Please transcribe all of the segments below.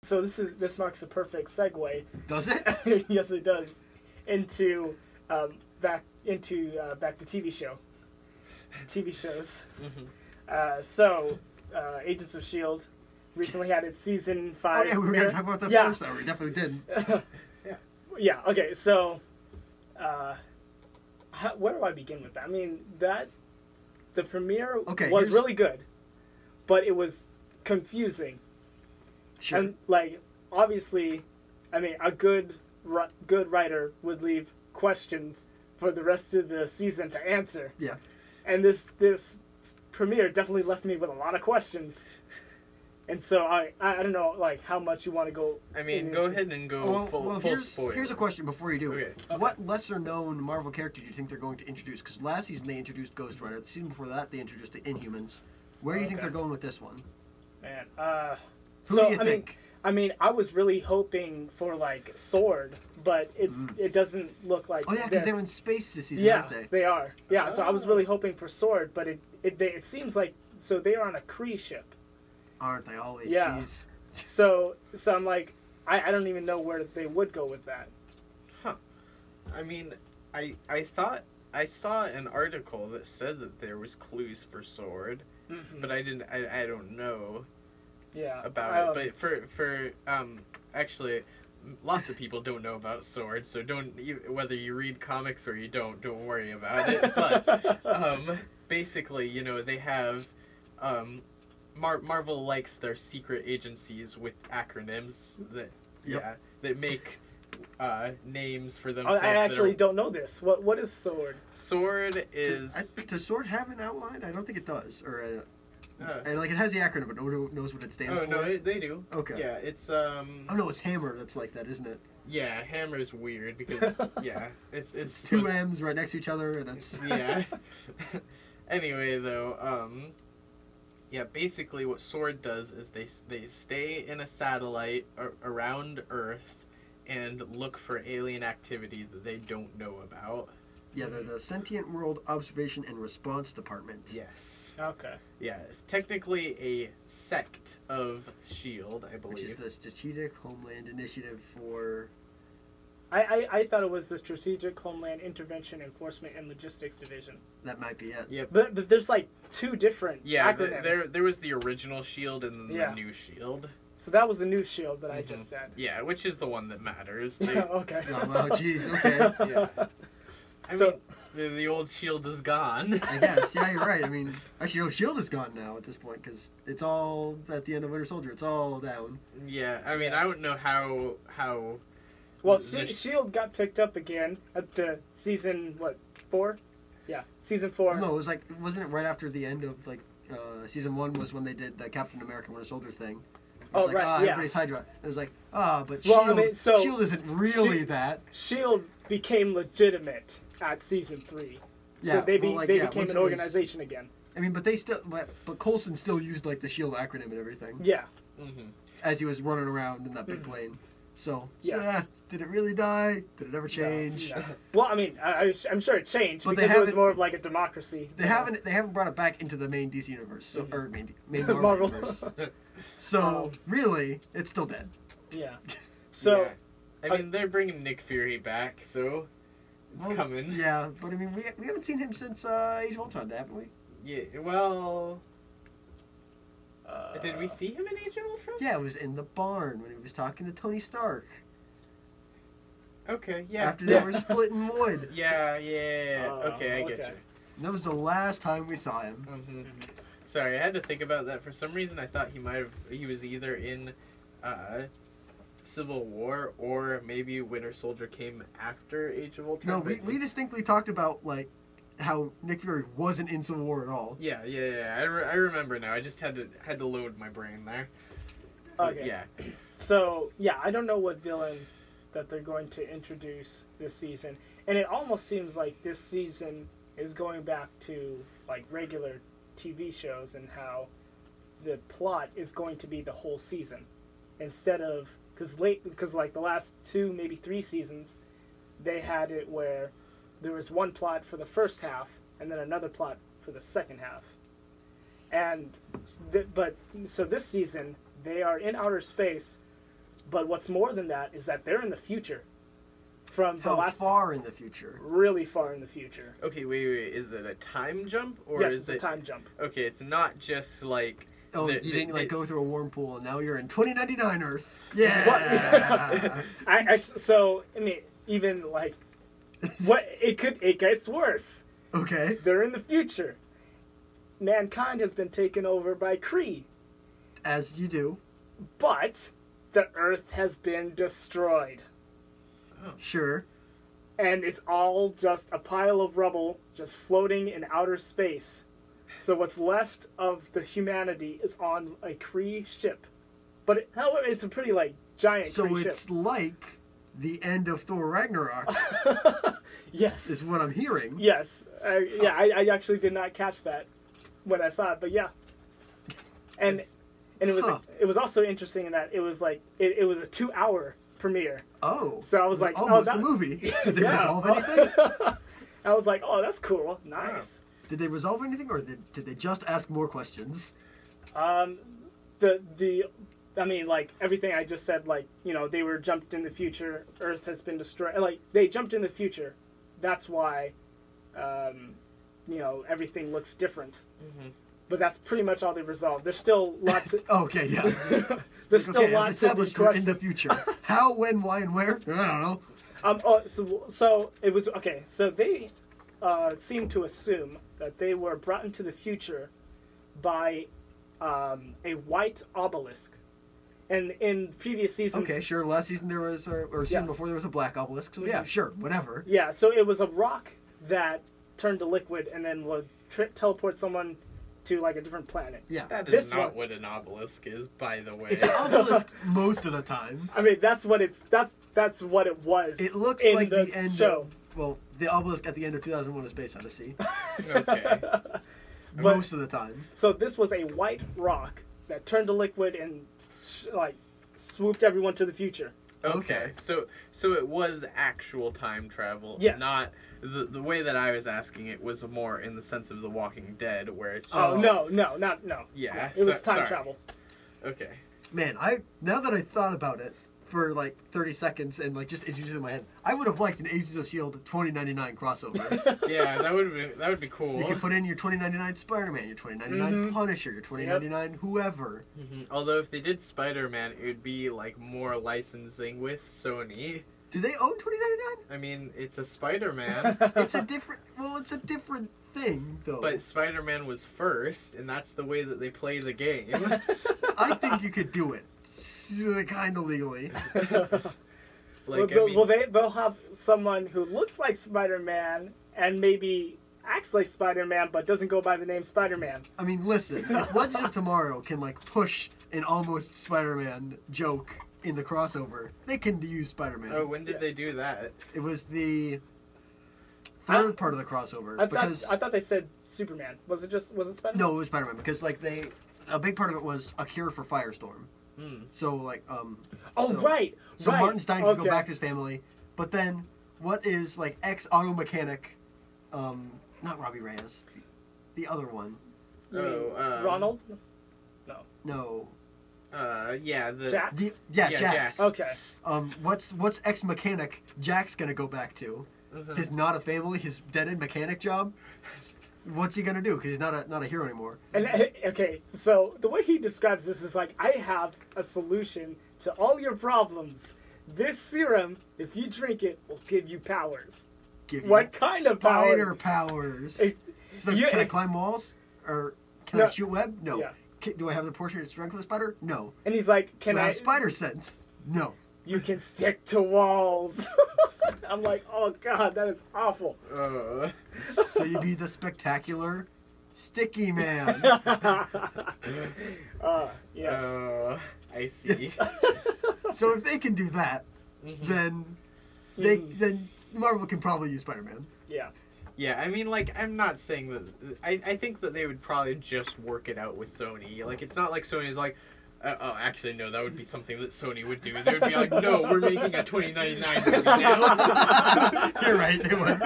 So this marks a perfect segue. Does it? Yes, it does. Into back to TV shows. Agents of S.H.I.E.L.D. recently had its season 5. Oh yeah, we were gonna talk about that first. We definitely did. Yeah. Okay. So, where do I begin with that? I mean, the premiere was really good, but it was confusing. Sure. And obviously, I mean, a good writer would leave questions for the rest of the season to answer. Yeah. And this premiere definitely left me with a lot of questions. And so I don't know how much you want to go. I mean, go ahead and go full spoiler. Here's a question before you do. Okay. What lesser known Marvel character do you think they're going to introduce? Because last season they introduced Ghost Rider. The season before that they introduced the Inhumans. Where do you think they're going with this one? Man, Who do you think? I mean, I was really hoping for S.H.I.E.L.D, but it doesn't look like. Oh yeah, because they're in space this season, yeah, aren't they? They are. Yeah, so I was really hoping for S.H.I.E.L.D, but it seems like they are on a Kree ship. Aren't they always? Yeah. Jeez. So I'm like, I don't even know where they would go with that. Huh. I mean, I thought I saw an article that said that there was clues for S.H.I.E.L.D, but I don't know. Yeah. About it, but for actually, lots of people don't know about S.H.I.E.L.D, so whether you read comics or you don't worry about it. But basically, they have Marvel likes their secret agencies with acronyms that make names for themselves. I actually don't know this. What is S.H.I.E.L.D? S.H.I.E.L.D is. Does S.H.I.E.L.D have an outline? I don't think it does. Or and it has the acronym, but nobody knows what it stands for. Oh no, they do. Okay. Yeah, it's Oh no, it's Hammer. That's like that, isn't it? Yeah, Hammer's weird because it's two M's right next to each other, and it's yeah. Anyway, though, basically what S.H.I.E.L.D does is they stay in a satellite around Earth and look for alien activity that they don't know about. Yeah, they're the Sentient World Observation and Response Department. Yes. Okay. Yeah, it's technically a sect of S.H.I.E.L.D, I believe. Which is the Strategic Homeland Initiative for... I thought it was the Strategic Homeland Intervention Enforcement and Logistics Division. That might be it. Yeah, but there's two different acronyms. There was the original S.H.I.E.L.D and then the new S.H.I.E.L.D. So that was the new S.H.I.E.L.D that I just said. Yeah, which is the one that matters. Okay. Oh, well, jeez, okay. Yeah. I mean, the old S.H.I.E.L.D is gone. I guess. Yeah, you're right. I mean, actually, no, S.H.I.E.L.D is gone now at this point because it's all at the end of Winter Soldier. It's all down. Yeah, I mean, I don't know how. Well, S.H.I.E.L.D got picked up again at the season 4? Yeah, season 4. No, it was wasn't it right after the end of season 1 was when they did the Captain America Winter Soldier thing. Oh, right. yeah. Everybody's Hydra. And it was like, but well, S.H.I.E.L.D. I mean, so S.H.I.E.L.D isn't really that. S.H.I.E.L.D became legitimate at season 3. Yeah, so they became an organization again. I mean, but Coulson still used the S.H.I.E.L.D acronym and everything. Yeah. As he was running around in that big plane. So, yeah. Did it really die? Did it ever change? No. Well, I mean, I'm sure it changed, but because it was more of a democracy. They haven't brought it back into the main DC universe, or main Marvel universe. So really, it's still dead. Yeah. So, I mean, they're bringing Nick Fury back, so it's coming. Yeah, but I mean, we haven't seen him since Age of Ultron, haven't we? Yeah. Well. Did we see him in Age of Ultron? Yeah, it was in the barn when he was talking to Tony Stark. Okay, yeah. After they were splitting wood. Yeah. Okay, I get you. And that was the last time we saw him. Mm-hmm. Sorry, I had to think about that. For some reason, I thought he was either in Civil War or maybe Winter Soldier came after Age of Ultron. No, we distinctly talked about how Nick Fury wasn't in Civil War at all. Yeah. I remember now. I just had to load my brain there. Okay. Yeah. So I don't know what villain that they're going to introduce this season, and it almost seems like this season is going back to regular TV shows and how the plot is going to be the whole season instead of because the last 2 maybe 3 seasons they had it where there was one plot for the first half and then another plot for the second half. And so this season they are in outer space But what's more than that is that they're in the future. From the How last far in the future? really far in the future. Okay, wait. Is it a time jump or Yes, is it's it a time jump. Okay, it's not just like Oh, the- you the- didn't like the- go through a warm pool, and now you're in 2099 Earth. What? Yeah. So I mean, even like, it gets worse. Okay. They're in the future. Mankind has been taken over by Kree, As you do. but the Earth has been destroyed. Sure. And it's all just a pile of rubble just floating in outer space. So what's left of the humanity is on a Kree ship. But however, it's a pretty like giant So Kree it's like the end of Thor Ragnarok, ship. Yes. is what I'm hearing. Yes. Yeah, I actually did not catch that when I saw it, but yeah. And Is- and Huh. it was also interesting in that it was like it was a 2-hour premiere. Oh. So I was like, almost that- a movie. Did they Yeah. resolve anything? I was like, oh, that's cool. Nice. Did they resolve anything, or did they just ask more questions? I mean, like everything I just said, like, you know, they were jumped in the future. Earth has been destroyed. Like they jumped in the future. That's why, you know, everything looks different. Mhm. But that's pretty much all they resolved. There's still lots of Okay, yeah. there's still Okay, I've lots of these established we're in the questions. future. How, when, why, and where? I don't know. So it was okay. So they seemed to assume that they were brought into the future by a white obelisk, and in previous seasons, Okay, sure. Last season there was, or season Yeah. before there was a black obelisk. So yeah, sure, whatever. yeah. So it was a rock that turned to liquid and then would teleport someone to like a different planet. Yeah. That is This not one- what an obelisk is, by the way. It's an obelisk most of the time. I mean, that's what that's what it was. It looks in like the end show. of, well, the obelisk at the end of 2001: A Space Odyssey. Okay. Most of the time. So this was a white rock that turned to liquid and like swooped everyone to the future. Okay. So it was actual time travel. Yes. Not the way that I was asking it was more in the sense of The Walking Dead, where it's just Oh no, not no. Yeah, It was time sorry. travel. Okay. Man, now that I thought about it for like 30 seconds and like just introduced it in my head, I would have liked an Agents of S.H.I.E.L.D. 2099 crossover. Yeah, that would be cool. You could put in your 2099 Spider-Man, your 2099 Mhm. Punisher, your 2099 whoever. Mhm. Although if they did Spider-Man, it would be like more licensing with Sony. Do they own 2099? I mean, it's a Spider-Man, It's a different thing though. but Spider-Man was first, and that's the way that they play the game. I think you could do it, kind of legally. Like, I mean, they'll have someone who looks like Spider-Man and maybe acts like Spider-Man but doesn't go by the name Spider-Man. I mean, listen, if Legends of Tomorrow can like push an almost Spider-Man joke in the crossover, they can use Spider-Man. oh, when did they do that? It was the third part of the crossover I because thought they said Superman. Was it Spider-Man? no, it was Spider-Man because like a big part of it was a cure for Firestorm. Hmm. So like Oh so, right. So right. Martin Stein could go Okay. back to his family, but then what is like ex-auto mechanic, not Robbie Reyes, the other one. You mean Oh, Ronald? No. Yeah, the Jax? Yeah, Yeah, Jax. Jax. Okay. What's ex-mechanic Jack's gonna go back to? Mhm. His not a family, his dead-end mechanic job. What's he gonna do? Because he's not a hero anymore. And okay, so the way he describes this is like, I have a solution to all your problems. This serum, if you drink it, will give you powers. Give What you kind of power? spider powers? It- So you- can I climb walls? Or can I No. shoot web? No. Yeah. Do I have the portion of strength of a spider? No. And he's like, Do can I I? have spider sense? No. You can stick to walls. I'm like, oh god, that is awful. So you'd be the spectacular sticky man. Yes. I see. So if they can do that, Mhm. then Mhm. then Marvel can probably use Spider-Man. Yeah. Yeah, I mean, like, I'm not saying that. I think that they would probably just work it out with Sony. Like, it's not like Sony's like, oh, actually, no, that would be something that Sony would do. They would be like, no, we're making a 2099 movie now. You're right, they would.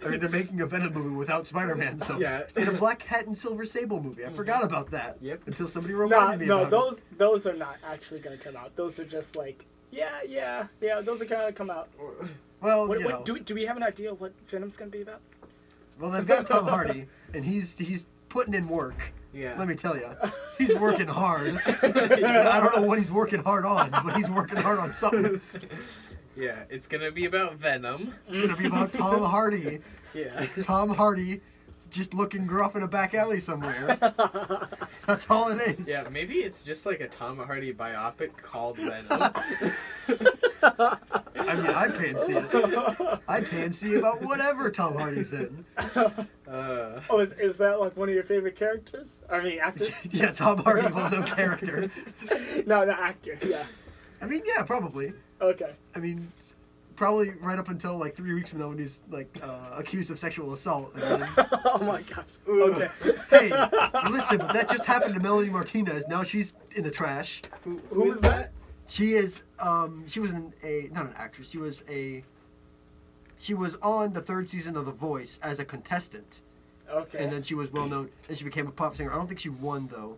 I mean, they're making a Venom movie without Spider-Man, so Yeah. and a Black Cat and Silver Sable movie. I forgot about that. Yep. Until somebody No, reminded me no, about those are not actually going to come out. Those are just like, yeah, those are going to come out. it. Well, you know. Do we have an idea what Venom's going to be about? Well, they've got Tom Hardy, and he's putting in work. Yeah. Let me tell you, he's working hard. I don't know what he's working hard on, but he's working hard on something. Yeah, it's gonna be about Venom. It's gonna be about Tom Hardy. Yeah. Tom Hardy just looking gruff in a back alley somewhere. That's all it is. Yeah, maybe it's just like a Tom Hardy biopic called Venom. I mean, I'd pay and see it. I'd pay and see about whatever Tom Hardy's in. Oh, is that like one of your favorite characters? I mean, actors? Yeah, Tom Hardy, well, no character. No, the actor, yeah. I mean, yeah, probably. Okay. I mean, probably right up until like 3 weeks from now when he's like accused of sexual assault. And then, Oh my gosh. Okay. hey, listen, but that just happened to Melanie Martinez. Now she's in the trash. Who is that? She is, she was not an actress. She was on the 3rd season of The Voice as a contestant. Okay. And then she was well known, and she became a pop singer. I don't think she won though.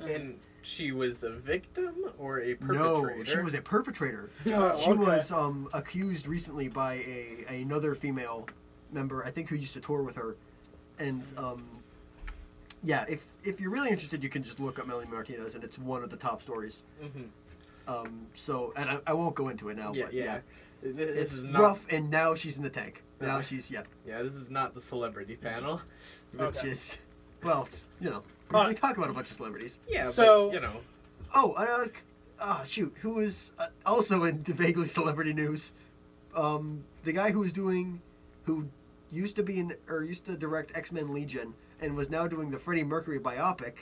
And she was a victim or a perpetrator? No, she was a perpetrator. Oh, She okay. was accused recently by another female member, I think, who used to tour with her. And yeah, if you're really interested, you can just look up Melanie Martinez, and it's one of the top stories. Mm-hmm. So, and I won't go into it now, but yeah. This It's is not, rough, and now she's in the tank. Now she's, Yeah, this is not the celebrity panel. which Okay. is, well, it's, you know, we talk about a bunch of celebrities. Yeah, So- but, you know. Oh, shoot, who was also in the vaguely celebrity news? The guy who used to direct X-Men Legion and was now doing the Freddie Mercury biopic,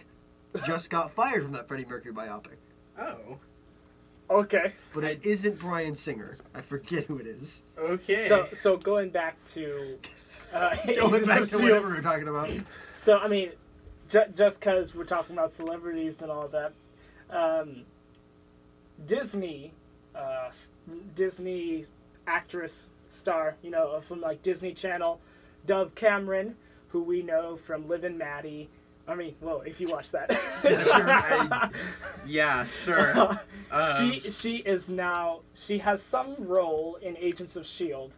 just got fired from that Freddie Mercury biopic. Oh. Okay. But it isn't Bryan Singer. I forget who it is. Okay. So going back to Going back to Agents of whatever we're talking about. So I mean, just because we're talking about celebrities and all that, Disney actress star, you know, from like Disney Channel, Dove Cameron, who we know from Liv and Maddie. I mean, well, if you watch that. Yeah, sure. She has some role in Agents of S.H.I.E.L.D.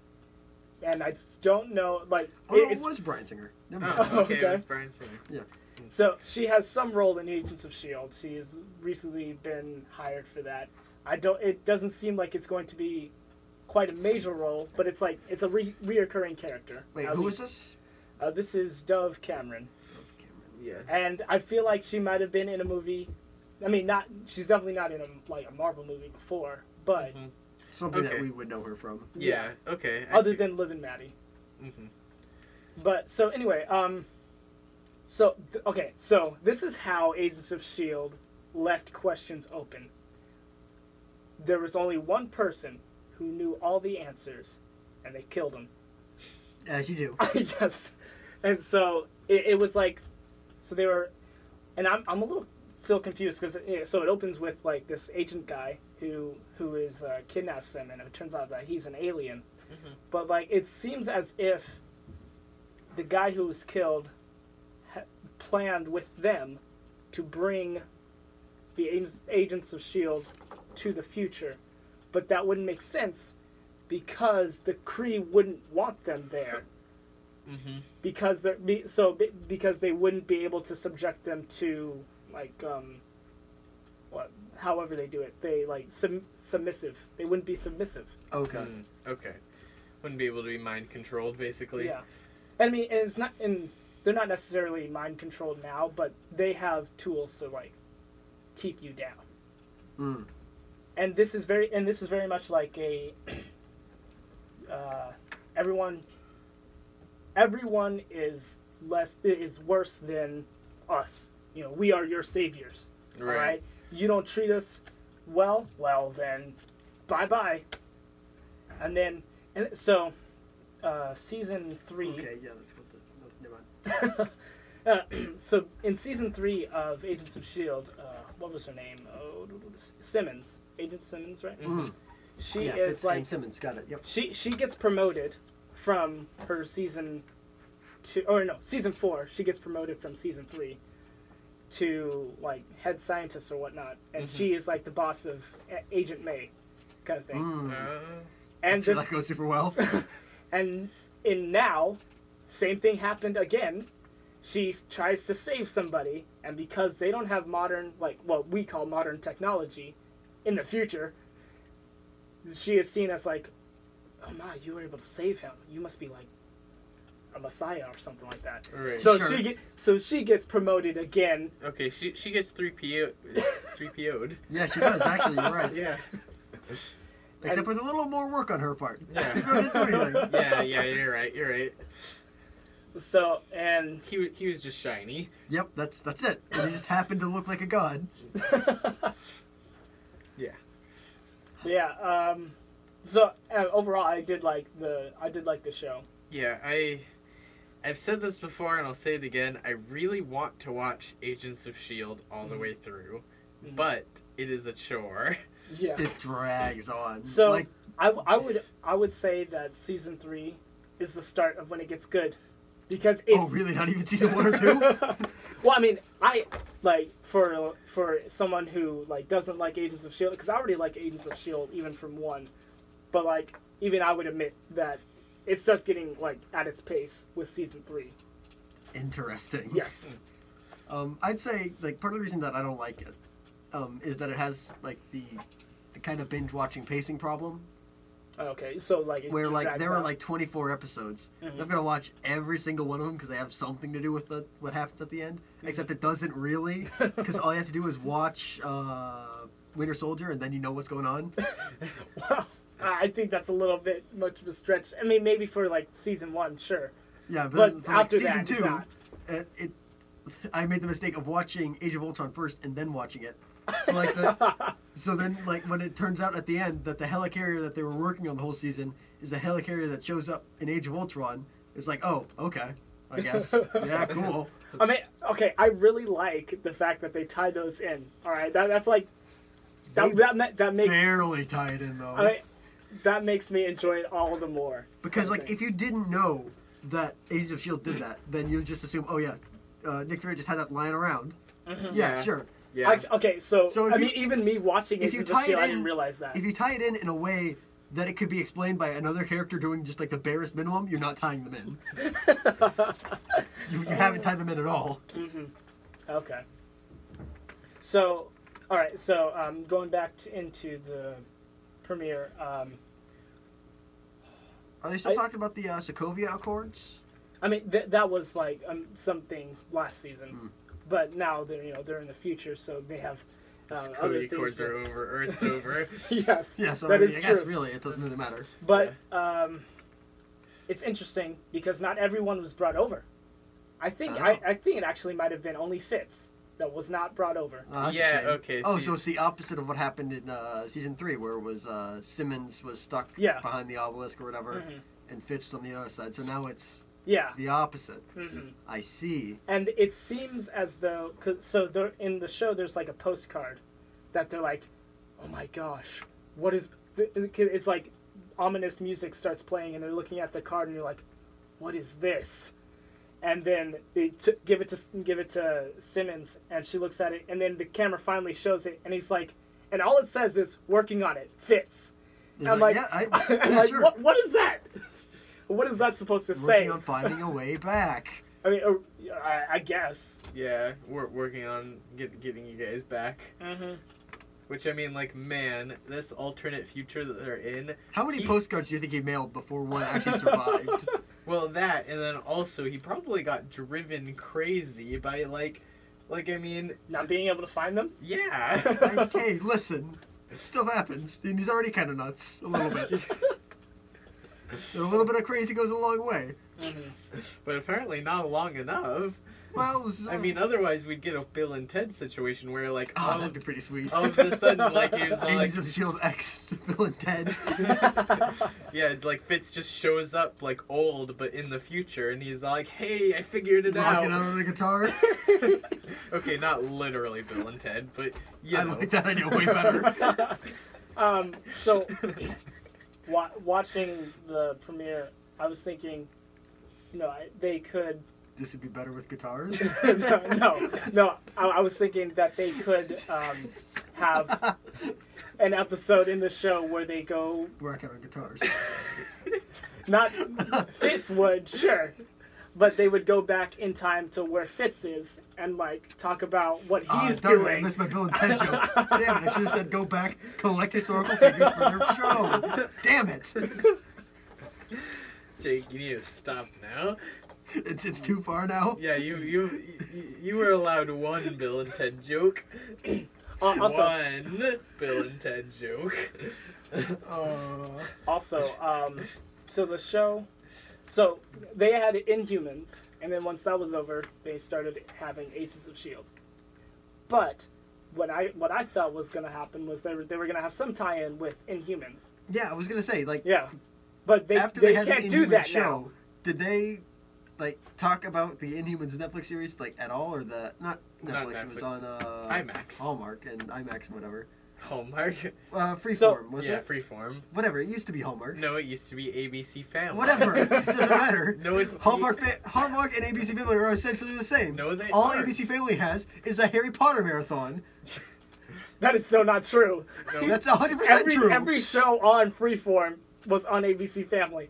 And I don't know, like... Oh, no, it was Bryan Singer. Never mind. Oh, okay, Okay. it was Bryan Singer. Yeah. So she has some role in Agents of S.H.I.E.L.D. She has recently been hired for that. It doesn't seem like it's going to be quite a major role, but it's like, it's a reoccurring character. Wait, who is this? This is Dove Cameron. Yeah. And I feel like she might have been in a movie. I mean, she's definitely not in a Marvel movie before, but Mhm. Something Okay. that we would know her from. Yeah, okay. other than Liv and Maddie. Mm-hmm. But so anyway, so this is how Agents of S.H.I.E.L.D. left questions open. There was only one person who knew all the answers, and they killed him. As you do. I guess. And so it was like, so they were, and I'm a little still confused because so it opens with like this agent guy who is kidnaps them, and it turns out that he's an alien. Mm-hmm. But like it seems as if the guy who was killed planned with them to bring the Agents of S.H.I.E.L.D. to the future, but that wouldn't make sense because the Kree wouldn't want them there. Mm-hmm. Because they wouldn't be able to subject them to like however they do it, they like submissive. They wouldn't be submissive. Okay. Okay. Wouldn't be able to be mind controlled, basically. Yeah, I mean, and it's not, and they're not necessarily mind controlled now, but they have tools to like keep you down. Mm. And this is very much like a everyone is worse than us. You know, we are your saviors. Right. All right. You don't treat us well. Well, then, bye. And so, season 3. Okay, yeah, let's go to never mind. So in season 3 of Agents of S.H.I.E.L.D., what was her name? Simmons. Agent Simmons, right? Mm. She Yeah, is like Simmons, got it. Yep. she gets promoted from her season 2, or no, season 4. She gets promoted from season 3 to like head scientist or whatnot, and she is like the boss of Agent May, kind of thing. And I feel that goes super well. And in now, same thing happened again. She tries to save somebody, and because they don't have modern, like what we call modern technology, in the future, she is seen as like, oh my, you were able to save him. You must be like a messiah or something like that. Right. So Sure. she gets promoted again. Okay, she gets 3PO'd. Yeah, she does, actually, you're right. Yeah. Except with a little more work on her part. Yeah. She really didn't do anything. Yeah, you're right. So, and He was just shiny. Yep, that's it. And he just happened to look like a god. Yeah. yeah. So overall, I did like the show. Yeah, I've said this before and I'll say it again. I really want to watch Agents of S.H.I.E.L.D. all the way through, but it is a chore. Yeah. It drags on. So like, I would say that season 3 is the start of when it gets good, because it's, oh really? Not even season 1 or 2? Well, I mean, I like for someone who like doesn't like Agents of S.H.I.E.L.D., because I already like Agents of S.H.I.E.L.D. even from 1, but like even I would admit that it starts getting like at its pace with season 3. Interesting. Yes. I'd say like part of the reason that I don't like it is that it has like the kind of binge watching pacing problem. Okay, so like it Where like drags there are out. like 24 episodes. Mhm. I'm gonna watch every single one of them because they have something to do with what happens at the end. Except it doesn't really, because all you have to do is watch Winter Soldier and then you know what's going on. Well, I think that's a little bit much of a stretch. I mean, maybe for like season 1, sure. Yeah, But for, like, after season that, it's 2, not. I made the mistake of watching Age of Ultron first and then watching it. So like so then like when it turns out at the end that the helicarrier that they were working on the whole season is a helicarrier that shows up in Age of Ultron, it's like, oh, okay, I guess. Yeah, cool. I mean, okay, I really like the fact that they tie those in. All right, that's like that makes Barely tied in though. I mean, that makes me enjoy it all the more. Because like Okay. if you didn't know that Agents of S.H.I.E.L.D. did that, then you just assume, oh yeah, Nick Fury just had that lying around. Mhm. Yeah, Yeah. sure. Yeah. Okay, so So if I you- mean, even me watching if it, you as a tie it shield, I in- didn't realize that. If you tie it in a way that it could be explained by another character doing just like the barest minimum, you're not tying them in. You haven't tied them in at all. Okay. So, all right. So, going back into the premiere. Are they still I- talking about the Sokovia Accords? I mean, that was like something last season, Hmm. but now they're in the future, so they have other Cody things. chords are over. Earth's over. Yes. Yeah, so that I, mean, is I guess true. really it doesn't really matter. But it's interesting because not everyone was brought over. I think Oh. I think it actually might have been only Fitz that was not brought over. That's a Yeah, shame. okay, Oh, see- so it's the opposite of what happened in season 3, where it was Simmons was stuck Yeah. behind the obelisk or whatever, Mhm. and Fitz on the other side. So now it's Yeah. the opposite. hmm I see. And it seems as though, in the show, there's like a postcard that they're like, oh my gosh, what is, it's like ominous music starts playing and they're looking at the card and you're like, what is this? And then they give it to Simmons and she looks at it and then the camera finally shows it and he's like, and all it says is working on it, Fitz. He's I'm like, like, yeah, I'm yeah, like, sure. what is that? What is that supposed to say? Working on finding a way back. I mean, I guess. Yeah, we're working on getting you guys back. Mm-hmm. Which, I mean, like, man, this alternate future that they're in. How many postcards do you think he mailed before one actually survived? Well, that, and then also he probably got driven crazy by, like, I mean... Not being able to find them? Yeah. Like, hey, listen, it still happens. And he's already kind of nuts, a little bit. A little bit of crazy goes a long way. Mm-hmm. But apparently not long enough. Well, I mean, otherwise we'd get a Bill and Ted situation where, like, oh, all that'd be pretty sweet. of a sudden, like, he was all like... Agents of S.H.I.E.L.D. X, Bill and Ted. Yeah, it's like Fitz just shows up, like, old, but in the future, and he's like, hey, I figured it Rocking out. out on the guitar. Okay, not literally Bill and Ted, but, you I know. like that idea way better. So, watching the premiere, I was thinking, they could. This would be better with guitars. no. I was thinking that they could have an episode in the show where they go. Working on guitars. Not Fitz would, sure. But they would go back in time to where Fitz is and, like, talk about what he's doing. I missed my Bill and Ted joke. Damn it, I should have said go back, collect historical figures for their show. Damn it. Jake, you need to stop now. It's too far now? Yeah, you were allowed one Bill and Ted joke. Also, one Bill and Ted joke. So the show... So, they had Inhumans, and then once that was over, they started having Agents of S.H.I.E.L.D. But what I thought was going to happen was they were going to have some tie-in with Inhumans. Yeah, I was going to say, like... Yeah. But they had can't the do that show, now. Did they, like, talk about the Inhumans Netflix series, like, at all? Or not Netflix, it was on IMAX. Hallmark and IMAX and whatever. Hallmark? Freeform, wasn't it? Yeah, Freeform. Whatever, it used to be Hallmark. No, it used to be ABC Family. Whatever, it doesn't matter. No, Hallmark and ABC Family are essentially the same. No, they All aren't. ABC Family has is a Harry Potter marathon. That is so not true. No. That's 100% true. Every show on Freeform was on ABC Family.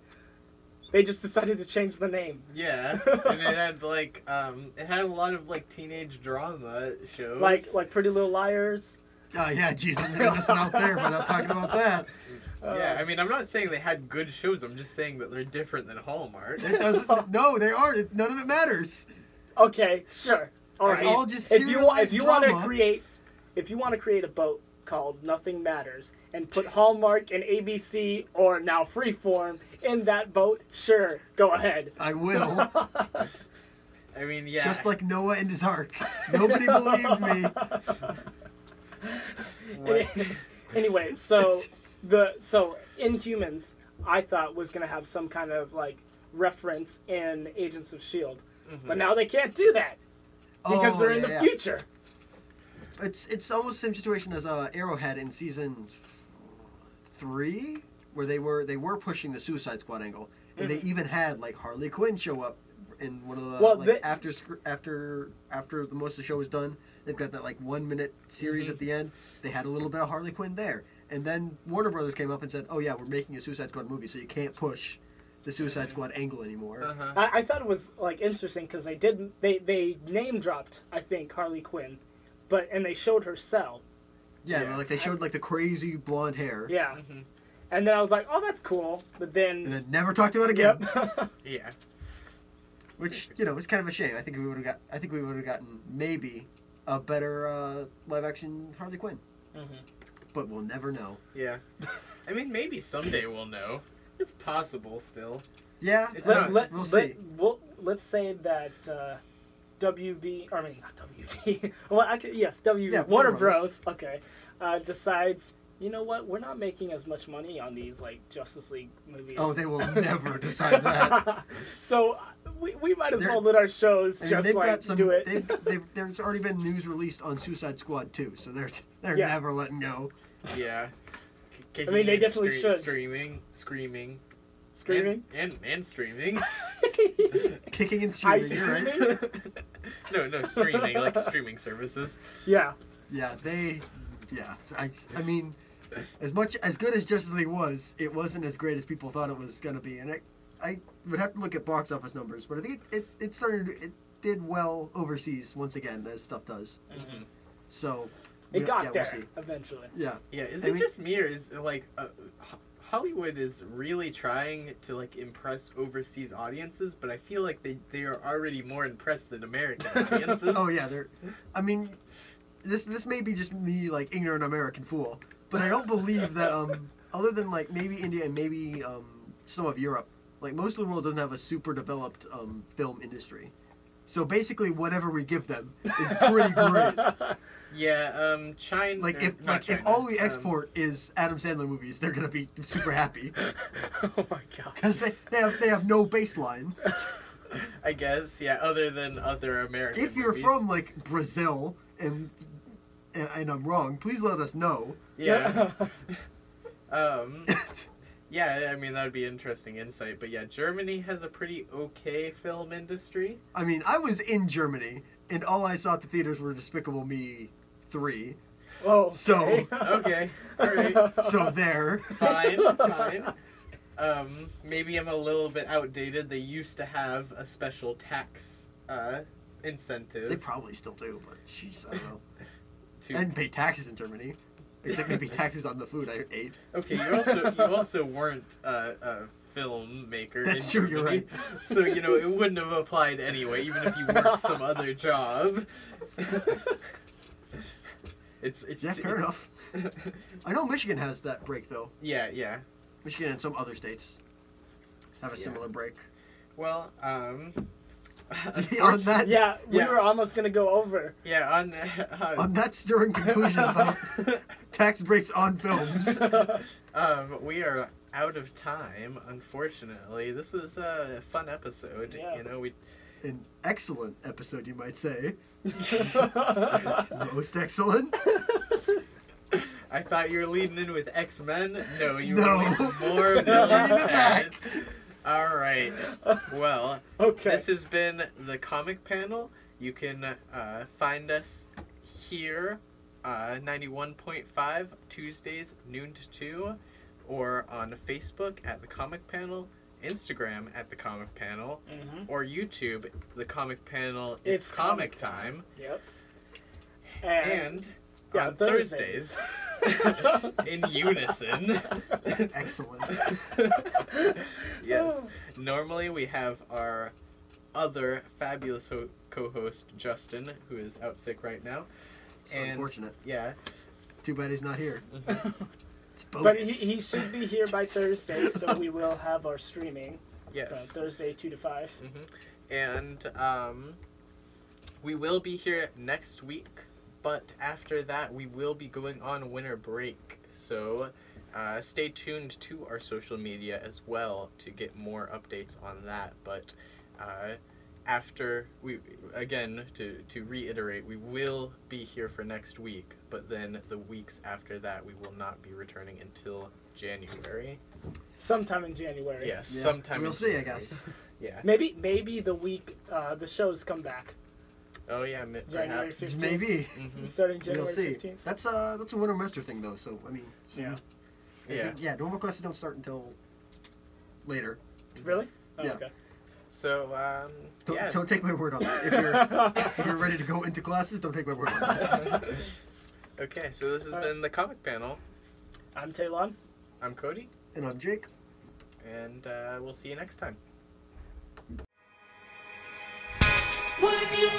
They just decided to change the name. Yeah, and it had like it had a lot of like teenage drama shows. Like Pretty Little Liars. Oh yeah, jeez, I'm really missing out there by not talking about that. Yeah, I mean, I'm not saying they had good shows. I'm just saying that they're different than Hallmark. It doesn't. No, they aren't. None of it matters. Okay, sure. All right. It's all just if you want drama. to create a boat called Nothing Matters and put Hallmark and ABC or now Freeform in that boat, sure, go ahead. I will. I mean, yeah. Just like Noah and his ark. Nobody believed me. Anyway, so Inhumans, I thought was gonna have some kind of like reference in Agents of S.H.I.E.L.D. Mm-hmm. But now they can't do that because they're in the future. It's almost the same situation as Arrowhead in season 3, where they were pushing the Suicide Squad angle, and they even had like Harley Quinn show up in one of the after the most of the show was done. They've got that like 1 minute series at the end. They had a little bit of Harley Quinn there, and then Warner Brothers came up and said, "Oh yeah, we're making a Suicide Squad movie, so you can't push the Suicide Squad angle anymore." Uh-huh. I thought it was like interesting because they name dropped, I think, Harley Quinn, and they showed her cell. Yeah, like they showed like the crazy blonde hair. Yeah, and then I was like, "Oh, that's cool," but then and then never talked about it again. Yep. Yeah. Which is kind of a shame. I think we would have gotten maybe a better live action Harley Quinn. But we'll never know. Yeah. I mean, maybe someday we'll know. It's possible still. Yeah, we'll see. Let's say that not WB. Well, actually, yes, Warner Bros. Okay, decides. You know what? We're not making as much money on these like Justice League movies. Oh, they will never decide that. So we might as well let our shows do it. There's already been news released on Suicide Squad 2, so they're never letting go. Yeah. I mean, they definitely should. Screaming. And streaming. Kicking and streaming, you're right. No, streaming, like streaming services. Yeah. Yeah, I mean, as good as Justice League was, it wasn't as great as people thought it was going to be. And I would have to look at box office numbers, but I think it did well overseas once again, as stuff does. Mm-hmm. So it got there we'll see. eventually. Yeah. Yeah. Is it just me, or is like Hollywood is really trying to like impress overseas audiences? But I feel like they are already more impressed than American audiences. Oh yeah, I mean, this may be just me like ignorant American fool, but I don't believe that other than like maybe India and maybe some of Europe, like most of the world doesn't have a super developed film industry. So basically, whatever we give them is pretty great. Yeah, China. If all we export is Adam Sandler movies, they're gonna be super happy. Oh my god! Because they have no baseline. I guess, yeah. Other than other American. If you're movies. from like Brazil and I'm wrong, please let us know. Yeah. Yeah, I mean, that would be interesting insight. But yeah, Germany has a pretty okay film industry. I mean, I was in Germany, and all I saw at the theaters were Despicable Me 3. Oh, So- Okay, alright. So there. Fine, fine. Maybe I'm a little bit outdated. They used to have a special tax incentive. They probably still do, but jeez, I don't know. to... And pay taxes in Germany. Except maybe taxes on the food I ate. Okay, you also weren't a filmmaker. That's in true, you're Germany, right. So it wouldn't have applied anyway, even if you worked some other job. It's Yeah, fair enough. I know Michigan has that break, though. Yeah. Michigan and some other states have a Yeah. similar break. Well, On that, Yeah, we Yeah. were almost gonna go over. yeah, on that stirring conclusion about tax breaks on films. we are out of time, unfortunately. This was a fun episode. Yeah. You know, we An excellent episode, you might say. Most excellent. I thought you were leading in with X-Men. No, you No. were leading more Bringing villains. it back. All right. Well, Okay. this has been the comic panel. You can find us here, 91.5 Tuesdays noon to 2, or on Facebook at the comic panel, Instagram at the comic panel, or YouTube the comic panel. It's comic time. Yep. And yeah, on Thursdays. Thursdays in unison. Excellent. Yes. Normally we have our other fabulous co-host Justin, who is out sick right now. So unfortunate. Yeah. Too bad he's not here. It's bogus. But he should be here by Thursday, so we will have our streaming. Yes. Thursday 2 to 5. And we will be here next week, but after that we will be going on winter break. So stay tuned to our social media as well to get more updates on that. But after to reiterate, we will be here for next week, but then the weeks after that we will not be returning until January. Sometime in January. Yes, Yeah, sometime. we'll in see, I January. guess. Yeah. Maybe the week the shows come back. Oh yeah, January perhaps. 15th. Maybe. Starting We'll January see. 15th. That's a winter semester thing, though. So I mean, Yeah. Yeah. Normal classes don't start until later. Really? Oh, Yeah. okay. So Don't take my word on that. If you're ready to go into classes, don't take my word on that. Okay, so this has been the comic panel. I'm Talon. I'm Cody, And I'm Jake. and we'll see you next time. When you